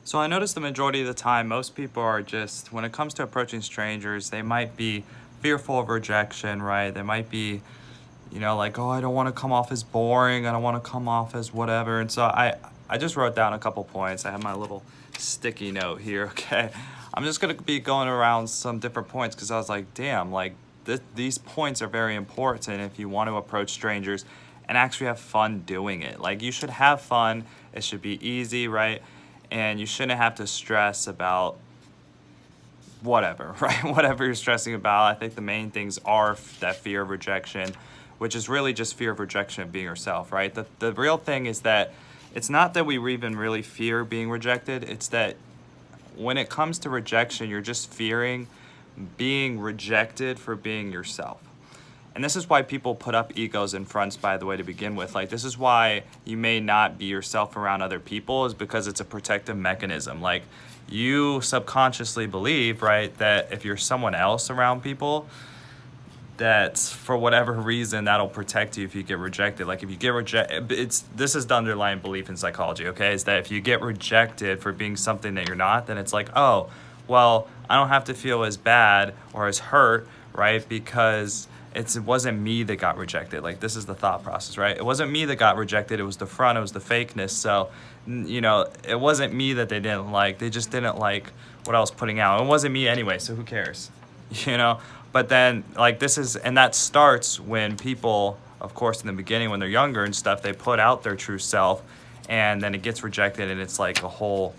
So I notice the majority of the time, most people are just, when it comes to approaching strangers, they might be fearful of rejection, right? They might be, like, oh, I don't want to come off as boring. I don't want to come off as whatever. And so I just wrote down a couple points. I have my little sticky note here, okay? I'm just going to be going around some different points because I was like, damn, like these points are very important if you want to approach strangers and actually have fun doing it. Like, you should have fun. It should be easy, right? And you shouldn't have to stress about whatever, right? Whatever you're stressing about. I think the main things are that fear of rejection, which is really just fear of rejection of being yourself, right? The real thing is that it's not that we even really fear being rejected. It's that when it comes to rejection, you're just fearing being rejected for being yourself. And this is why people put up egos and fronts, by the way, to begin with. Like, this is why you may not be yourself around other people, is because it's a protective mechanism. Like, you subconsciously believe, right, that if you're someone else around people, that for whatever reason, that'll protect you if you get rejected. Like, if you get rejected, this is the underlying belief in psychology, okay, is that if you get rejected for being something that you're not, then it's like, oh, well, I don't have to feel as bad or as hurt, right, because it wasn't me that got rejected. Like, this is the thought process, right? It wasn't me that got rejected. It was the front. It was the fakeness. So, it wasn't me that they didn't like. They just didn't like what I was putting out. It wasn't me anyway, so who cares? But then, like, and that starts when people, of course, in the beginning, when they're younger and stuff, they put out their true self, and then it gets rejected, and it's like a whole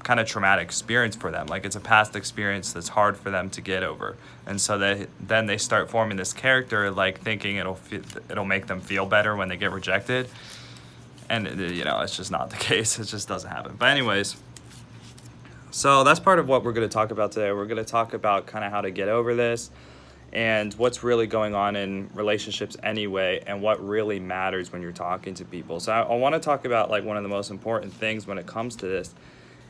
kind of traumatic experience for them. Like, it's a past experience that's hard for them to get over. And so then they start forming this character, like, thinking it'll make them feel better when they get rejected. And, it's just not the case. It just doesn't happen. But anyways, so that's part of what we're going to talk about today. We're going to talk about kind of how to get over this and what's really going on in relationships anyway, and what really matters when you're talking to people. So I want to talk about, like, one of the most important things when it comes to this.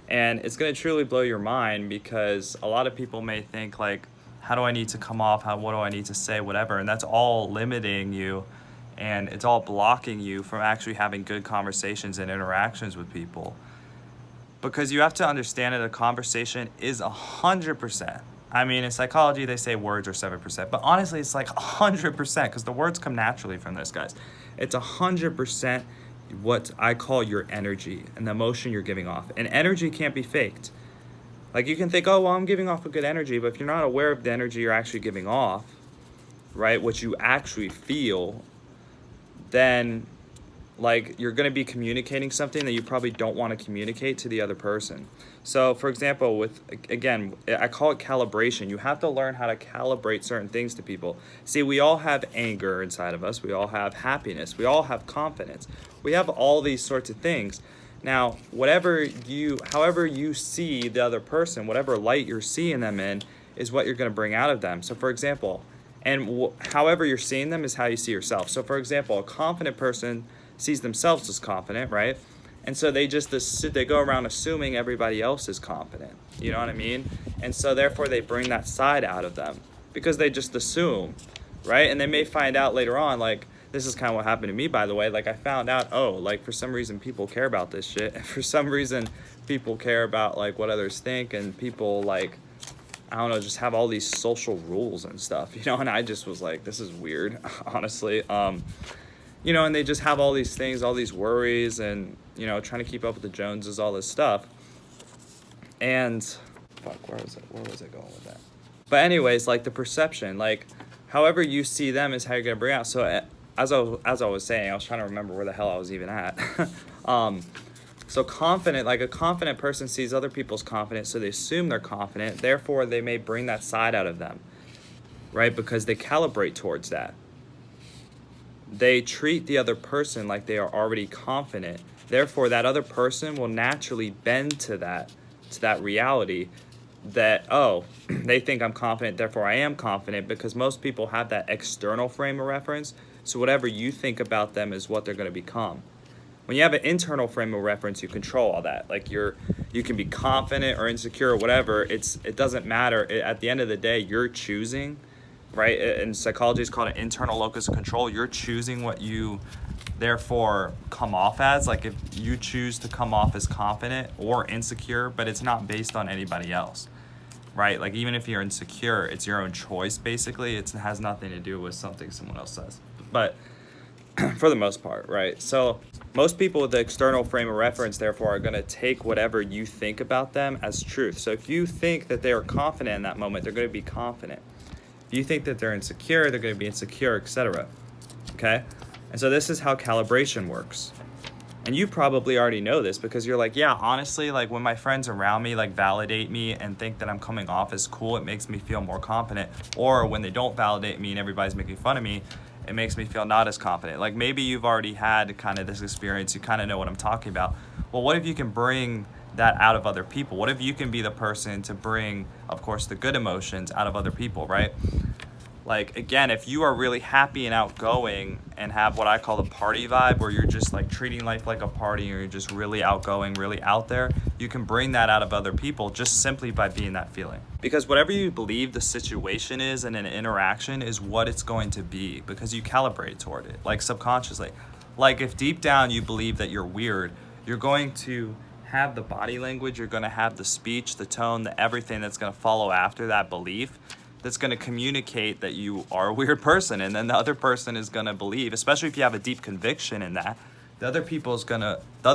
And it's going to truly blow your mind, because a lot of people may think, like, how do I need to come off? What do I need to say? Whatever. And that's all limiting you, and it's all blocking you from actually having good conversations and interactions with people. Because you have to understand that a conversation is 100%. I mean, in psychology, they say words are 7%, but honestly, it's like 100%, because the words come naturally from this, guys. It's 100% what I call your energy and the emotion you're giving off. And energy can't be faked. Like, you can think, oh, well, I'm giving off a good energy, but if you're not aware of the energy you're actually giving off, right, what you actually feel, then, like, you're going to be communicating something that you probably don't want to communicate to the other person. So, for example, again, I call it calibration. You have to learn how to calibrate certain things to people. See, we all have anger inside of us. We all have happiness. We all have confidence. We have all these sorts of things. Now, however you see the other person, whatever light you're seeing them in, is what you're going to bring out of them. So, for example, however you're seeing them is how you see yourself. So, for example, a confident person sees themselves as confident, right? And so they go around assuming everybody else is confident. You know what I mean? And so therefore they bring that side out of them because they just assume, right? And they may find out later on, like, this is kind of what happened to me, by the way. Like, I found out, like, for some reason people care about this shit. And for some reason people care about, like, what others think, and people, like, I don't know, just have all these social rules and stuff, and I just was like, this is weird, honestly. And they just have all these things, all these worries, and, trying to keep up with the Joneses, all this stuff. And, where was I going with that? But anyways, like, the perception, like, however you see them is how you're going to bring out. So as I was saying, I was trying to remember where the hell I was even at. So confident, like, a confident person sees other people's confidence, so they assume they're confident. Therefore, they may bring that side out of them, right? Because they calibrate towards that. They treat the other person like they are already confident. Therefore, that other person will naturally bend to that reality that, oh, they think I'm confident, therefore I am confident, because most people have that external frame of reference. So whatever you think about them is what they're going to become. When you have an internal frame of reference, you control all that. Like, you can be confident or insecure or whatever. It doesn't matter. At the end of the day, you're choosing, right? In psychology, it's called an internal locus of control. You're choosing what you therefore come off as. Like if you choose to come off as confident or insecure, but it's not based on anybody else, right? Like even if you're insecure, it's your own choice basically. It has nothing to do with something someone else says. But for the most part, right? So most people with the external frame of reference, therefore, are going to take whatever you think about them as truth. So if you think that they are confident in that moment, they're going to be confident. If you think that they're insecure, they're going to be insecure, etc. Okay? And so this is how calibration works. And you probably already know this because you're like, yeah, honestly, like when my friends around me like validate me and think that I'm coming off as cool, it makes me feel more confident. Or when they don't validate me and everybody's making fun of me, it makes me feel not as confident. Like maybe you've already had kind of this experience, you kind of know what I'm talking about. Well, what if you can bring that out of other people? What if you can be the person to bring, of course, the good emotions out of other people, right? Like, again, if you are really happy and outgoing and have what I call the party vibe, where you're just like treating life like a party and you're just really outgoing, really out there, you can bring that out of other people just simply by being that feeling. Because whatever you believe the situation is in an interaction is what it's going to be, because you calibrate toward it, like subconsciously. Like if deep down you believe that you're weird, you're going to have the body language, you're going to have the speech, the tone, the everything that's going to follow after that belief, that's going to communicate that you are a weird person. And then the other person is going to believe, especially if you have a deep conviction in that, the other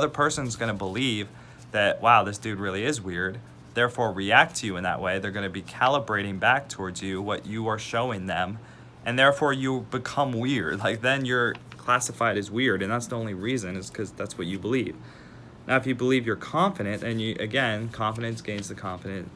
person's going to believe that, wow, this dude really is weird, therefore react to you in that way. They're going to be calibrating back towards you what you are showing them, and therefore you become weird. Like then you're classified as weird, and that's the only reason, is because that's what you believe. Now if you believe you're confident, then you, again, confidence gains the confidence,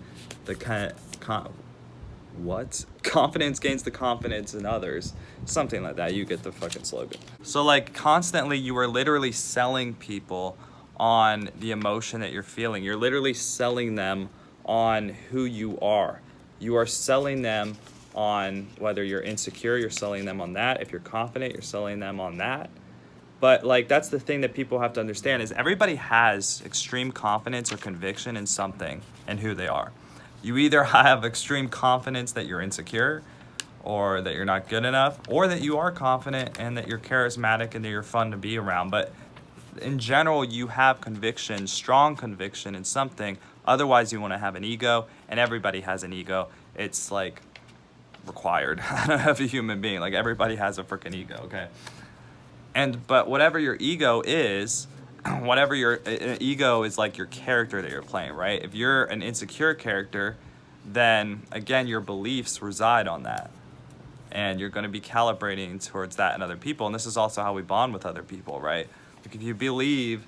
confidence gains the confidence in others, something like that. You get the fucking slogan. So like constantly you are literally selling people on the emotion that you're feeling. You're literally selling them on who you are. You are selling them on whether you're insecure, you're selling them on that. If you're confident, you're selling them on that. But like that's the thing that people have to understand, is everybody has extreme confidence or conviction in something and who they are. You either have extreme confidence that you're insecure, or that you're not good enough, or that you are confident and that you're charismatic and that you're fun to be around. But in general, you have conviction, strong conviction in something. Otherwise, you want to have an ego, and everybody has an ego. It's like required of a human being. Like everybody has a freaking ego, okay? But whatever your ego is, whatever your ego is, like your character that you're playing, right? If you're an insecure character, then again, your beliefs reside on that. And you're going to be calibrating towards that in other people. And this is also how we bond with other people, right? Like if you believe,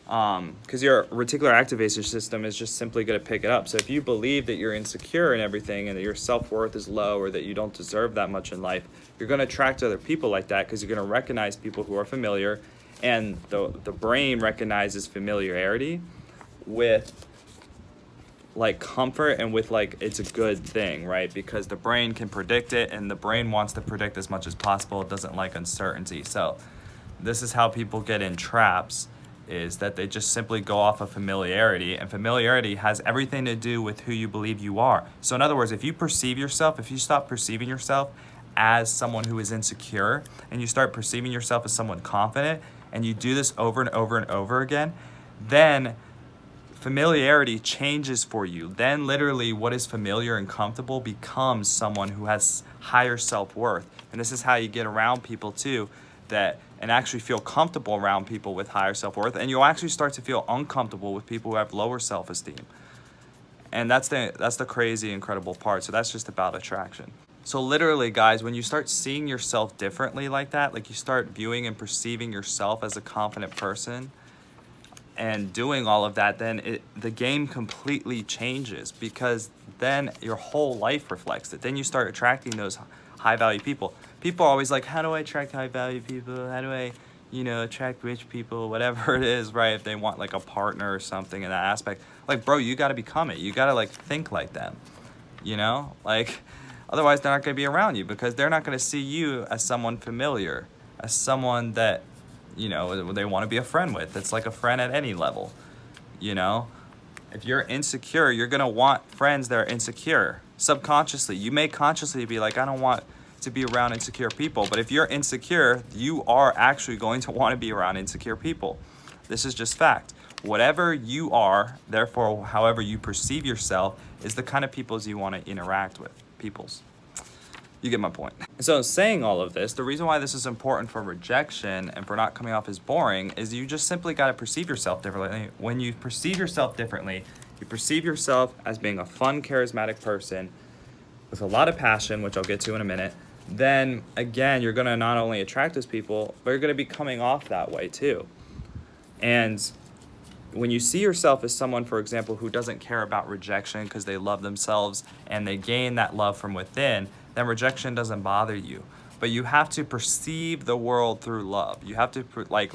because your reticular activator system is just simply going to pick it up. So if you believe that you're insecure and everything, and that your self-worth is low, or that you don't deserve that much in life, you're going to attract other people like that, because you're going to recognize people who are familiar. And the brain recognizes familiarity with like comfort and with like it's a good thing, right? Because the brain can predict it, and the brain wants to predict as much as possible. It doesn't like uncertainty. So this is how people get in traps, is that they just simply go off of familiarity, and familiarity has everything to do with who you believe you are. So in other words, if you stop perceiving yourself as someone who is insecure, and you start perceiving yourself as someone confident, and you do this over and over and over again, then familiarity changes for you. Then literally what is familiar and comfortable becomes someone who has higher self-worth. And this is how you get around people too, and actually feel comfortable around people with higher self-worth. And you'll actually start to feel uncomfortable with people who have lower self-esteem. And that's the crazy, incredible part. So that's just about attraction. So literally, guys, when you start seeing yourself differently like that, like you start viewing and perceiving yourself as a confident person and doing all of that, then the game completely changes, because then your whole life reflects it. Then you start attracting those high-value people. People are always like, how do I attract high-value people? How do I, attract rich people? Whatever it is, right? If they want like a partner or something in that aspect. Like, bro, you got to become it. You got to like think like them, Like, otherwise they're not going to be around you, because they're not going to see you as someone familiar, as someone that, they want to be a friend with. It's like a friend at any level, If you're insecure, you're going to want friends that are insecure. Subconsciously, you may consciously be like, I don't want to be around insecure people. But if you're insecure, you are actually going to want to be around insecure people. This is just fact. Whatever you are, therefore, however you perceive yourself, is the kind of peoples you want to interact with. Peoples. You get my point. So saying all of this, the reason why this is important for rejection and for not coming off as boring is you just simply got to perceive yourself differently. When you perceive yourself differently, you perceive yourself as being a fun, charismatic person with a lot of passion, which I'll get to in a minute, then again, you're going to not only attract those people, but you're going to be coming off that way too. And when you see yourself as someone, for example, who doesn't care about rejection because they love themselves and they gain that love from within, then rejection doesn't bother you. But you have to perceive the world through love. You have to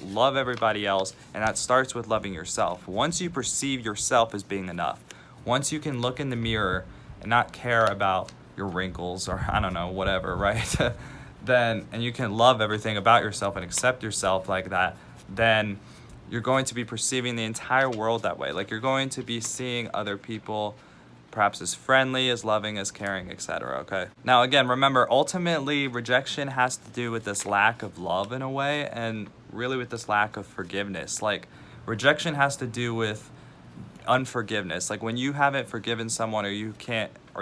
love everybody else, and that starts with loving yourself. Once you perceive yourself as being enough, once you can look in the mirror and not care about your wrinkles or I don't know, whatever, right? Then, and you can love everything about yourself and accept yourself like that, then you're going to be perceiving the entire world that way. Like you're going to be seeing other people perhaps as friendly, as loving, as caring, etc. Okay. Now again, remember, ultimately rejection has to do with this lack of love in a way, and really with this lack of forgiveness. Like rejection has to do with unforgiveness. Like when you haven't forgiven someone, or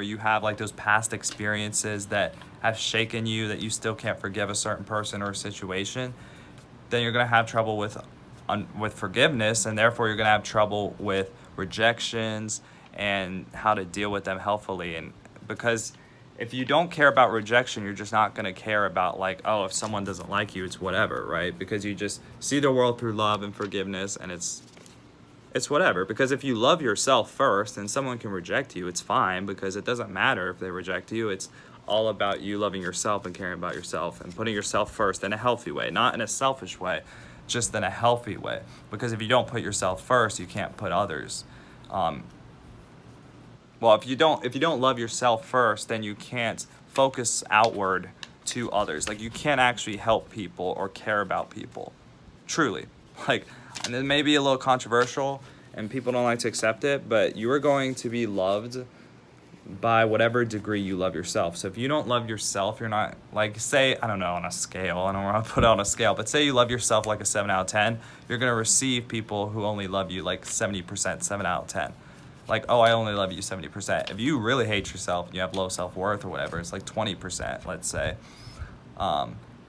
you have like those past experiences that have shaken you, that you still can't forgive a certain person or a situation, then you're going to have trouble with forgiveness, and therefore you're going to have trouble with rejections and how to deal with them healthfully. And because if you don't care about rejection, you're just not going to care about like, oh, if someone doesn't like you, it's whatever, right? Because you just see the world through love and forgiveness, and it's whatever. Because if you love yourself first, and someone can reject you, it's fine, because it doesn't matter if they reject you. It's all about you loving yourself and caring about yourself and putting yourself first in a healthy way, not in a selfish way, just in a healthy way. Because if you don't put yourself first, you can't put others. Well, if you don't love yourself first, then you can't focus outward to others. Like you can't actually help people or care about people, truly. Like, and it may be a little controversial and people don't like to accept it, but you are going to be loved by whatever degree you love yourself. So if you don't love yourself, you're not, like, say, I don't know, on a scale, I don't want to put it on a scale, but say you love yourself like a 7 out of 10, you're going to receive people who only love you like 70%, 7 out of 10. Like, oh, I only love you 70%. If you really hate yourself, you have low self-worth or whatever, it's like 20%, let's say,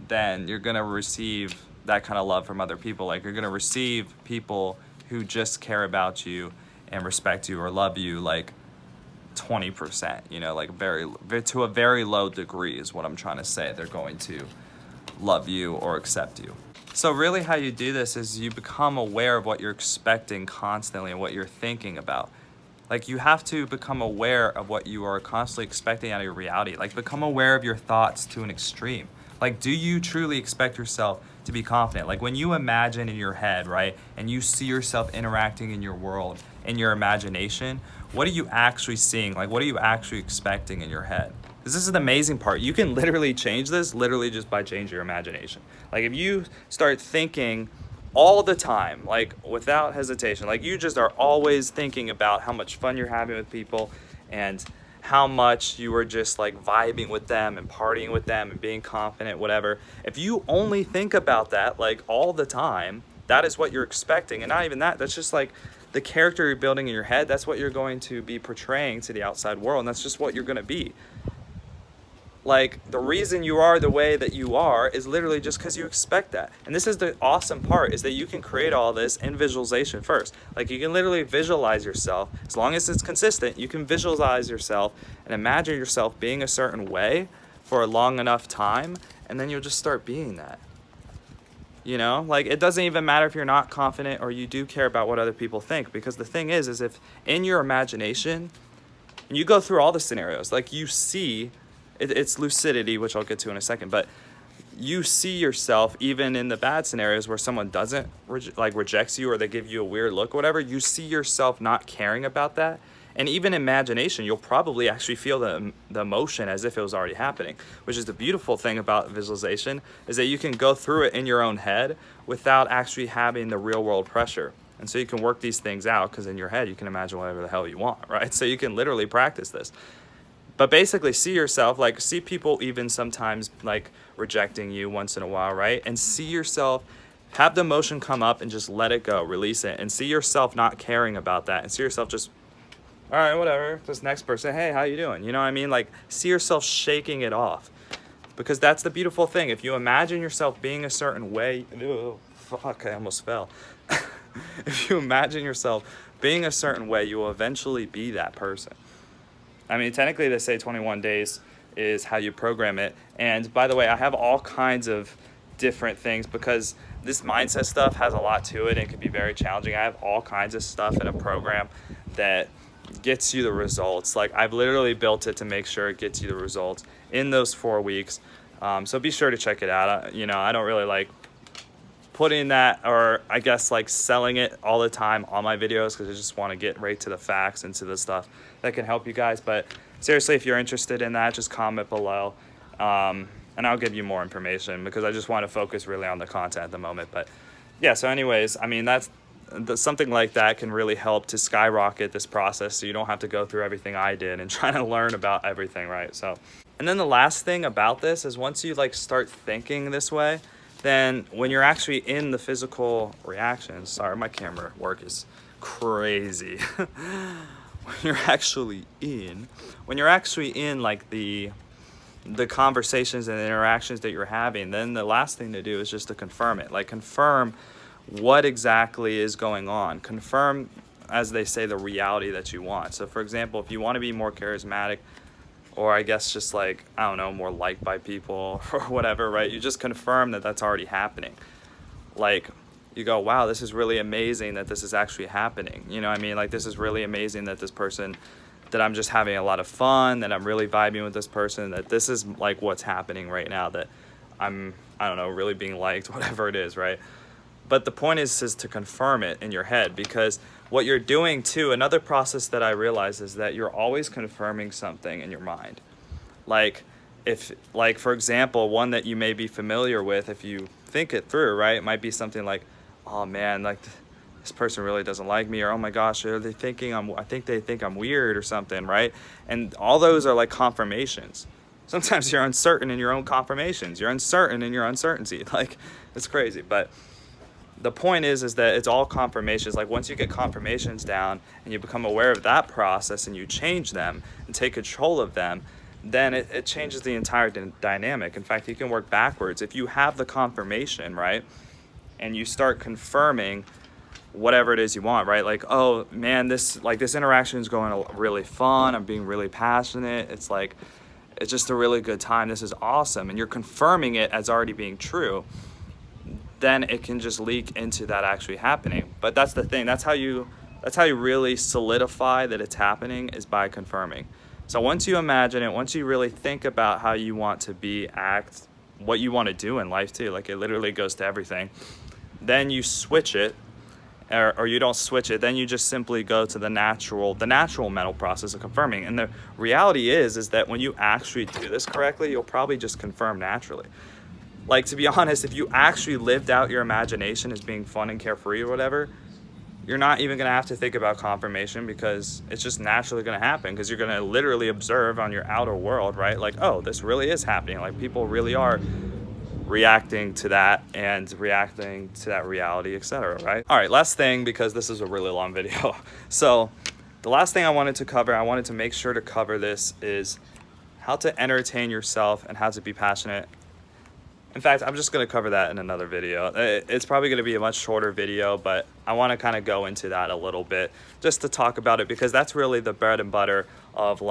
then you're going to receive that kind of love from other people. Like, you're going to receive people who just care about you and respect you or love you like 20%, you know, like to a very low degree is what I'm trying to say. They're going to love you or accept you. So really how you do this is you become aware of what you're expecting constantly and what you're thinking about. Like you have to become aware of what you are constantly expecting out of your reality. Like become aware of your thoughts to an extreme. Like, do you truly expect yourself to be confident? Like when you imagine in your head, right, and you see yourself interacting in your world, in your imagination, what are you actually seeing? Like, what are you actually expecting in your head? This is the amazing part. You can literally change this literally just by changing your imagination. Like if you start thinking all the time, like without hesitation, like you just are always thinking about how much fun you're having with people and how much you are just like vibing with them and partying with them and being confident, whatever. If you only think about that like all the time, that is what you're expecting. And not even that, that's just like the character you're building in your head. That's what you're going to be portraying to the outside world, and that's just what you're going to be. Like the reason you are the way that you are is literally just because you expect that. And this is the awesome part, is that you can create all this in visualization first. Like you can literally visualize yourself. As long as it's consistent, you can visualize yourself and imagine yourself being a certain way for a long enough time, and then you'll just start being that. You know, like it doesn't even matter if you're not confident or you do care about what other people think, because the thing is if in your imagination, and you go through all the scenarios, like you see, it's lucidity, which I'll get to in a second, but you see yourself even in the bad scenarios where someone doesn't rejects you or they give you a weird look or whatever, you see yourself not caring about that. And even in imagination, you'll probably actually feel the emotion as if it was already happening, which is the beautiful thing about visualization, is that you can go through it in your own head without actually having the real world pressure. And so you can work these things out because in your head, you can imagine whatever the hell you want, right? So you can literally practice this. But basically see yourself, like see people even sometimes like rejecting you once in a while, right? And see yourself, have the emotion come up and just let it go, release it, and see yourself not caring about that, and see yourself just, all right, whatever, this next person, hey, how you doing? You know what I mean? Like see yourself shaking it off, because that's the beautiful thing. If you imagine yourself being a certain way, oh, fuck, I almost fell. If you imagine yourself being a certain way, you will eventually be that person. I mean, technically they say 21 days is how you program it. And by the way, I have all kinds of different things, because this mindset stuff has a lot to it and it can be very challenging. I have all kinds of stuff in a program that gets you the results. Like I've literally built it to make sure it gets you the results in those 4 weeks. So be sure to check it out. You know, I don't really like putting that, or I guess like selling it all the time on my videos, because I just want to get right to the facts and to the stuff that can help you guys. But seriously, if you're interested in that, just comment below, and I'll give you more information, because I just want to focus really on the content at the moment. But yeah, so anyways, I mean, something like that can really help to skyrocket this process, so you don't have to go through everything I did and trying to learn about everything, right? So, and then the last thing about this is, once you like start thinking this way, then when you're actually in the physical reactions, sorry, my camera work is crazy. when you're actually in like the conversations and the interactions that you're having, then the last thing to do is just to confirm it. Like confirm what exactly is going on. Confirm, as they say, the reality that you want. So for example, if you want to be more charismatic, or I guess just like, I don't know, more liked by people or whatever, right? You just confirm that that's already happening. Like you go, wow, this is really amazing that this is actually happening. You know what I mean? Like this is really amazing that this person, that I'm just having a lot of fun, that I'm really vibing with this person, that this is like what's happening right now, that I don't know, really being liked, whatever it is, right? But the point is to confirm it in your head, because what you're doing too, another process that I realize is that you're always confirming something in your mind. Like for example, one that you may be familiar with, if you think it through, right? It might be something like, oh man, like this person really doesn't like me, or oh my gosh, are they thinking I think they think I'm weird or something, right? And all those are like confirmations. Sometimes you're uncertain in your own confirmations. You're uncertain in your uncertainty. Like it's crazy, but the point is that it's all confirmations. Like once you get confirmations down and you become aware of that process and you change them and take control of them, then it changes the entire dynamic. In fact, you can work backwards. If you have the confirmation, right, and you start confirming whatever it is you want, right? Like, oh man, this interaction is going really fun. I'm being really passionate. It's like, it's just a really good time. This is awesome. And you're confirming it as already being true. Then it can just leak into that actually happening. But that's the thing. That's how you really solidify that it's happening, is by confirming. So once you imagine it, once you really think about how you want to be, act, what you want to do in life too, like it literally goes to everything, then you switch it, or you don't switch it, then you just simply go to the natural mental process of confirming. And the reality is that when you actually do this correctly, you'll probably just confirm naturally. Like, to be honest, if you actually lived out your imagination as being fun and carefree or whatever, you're not even going to have to think about confirmation, because it's just naturally going to happen, because you're going to literally observe on your outer world, right? Like, oh, this really is happening. Like, people really are reacting to that and reacting to that reality, etc., right? All right, last thing, because this is a really long video. So the last thing I wanted to cover, I wanted to make sure to cover this, is how to entertain yourself and how to be passionate. In fact, I'm just going to cover that in another video. It's probably going to be a much shorter video, but I want to kind of go into that a little bit just to talk about it, because that's really the bread and butter of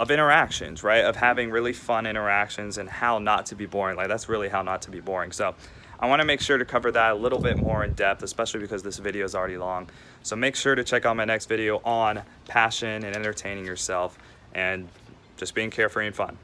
interactions, right? Of having really fun interactions and how not to be boring. Like, that's really how not to be boring. So I want to make sure to cover that a little bit more in depth, especially because this video is already long. So make sure to check out my next video on passion and entertaining yourself and just being carefree and fun.